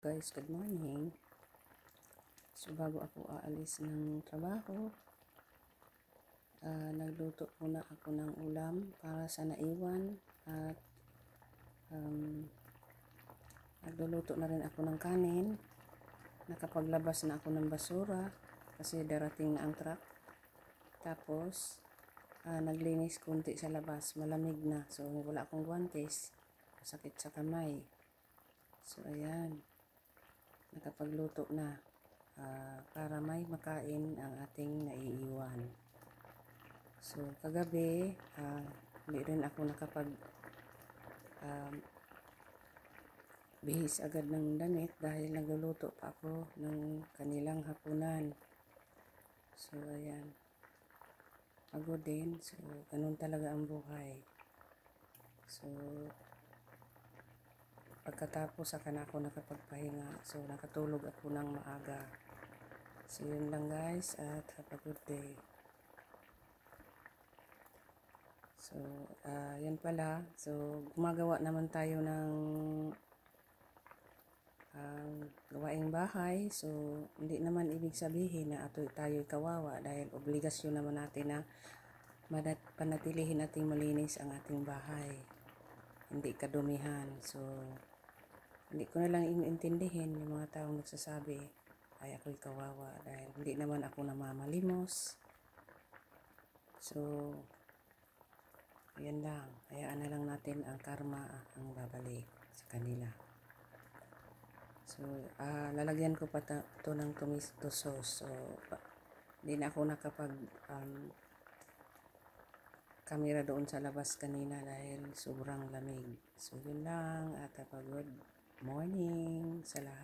guys, good morning. So bago ako aalis ng trabaho, nagluto muna ako ng ulam para sa naiwan at nagluluto na rin ako ng kanin. Nakapaglabas na ako ng basura kasi darating na ang truck. Tapos naglinis kunti sa labas, malamig na, so wala akong guwantes, sakit sa kamay. So ayan, nakapagluto na para may makain ang ating naiiwan. So kagabi hindi rin ako nakapag bihis agad ng damit dahil nagluluto pa ako ng kanilang hapunan. So ayan, pagod din. So ganun talaga ang buhay. So pagkatapos saka na ako nakapagpahinga. So nakatulog ako ng maaga. So yun lang guys, at have a good day. So yan pala. So gumagawa naman tayo ng gawaing bahay. So hindi naman ibig sabihin na tayo'y kawawa dahil obligasyon naman natin na panatilihin nating malinis ang ating bahay, hindi kadumihan. So hindi ko na lang iintindihin yung mga taong nagsasabi ay ako'y kawawa dahil hindi naman ako namamalimos. So ayan lang, hayaan na lang natin ang karma ang babalik sa kanila. So lalagyan ko pa ito ng tomato sauce. So hindi na ako nakapag kamera doon sa labas kanina dahil sobrang lamig. So yun lang, at have a good morning sa lahat.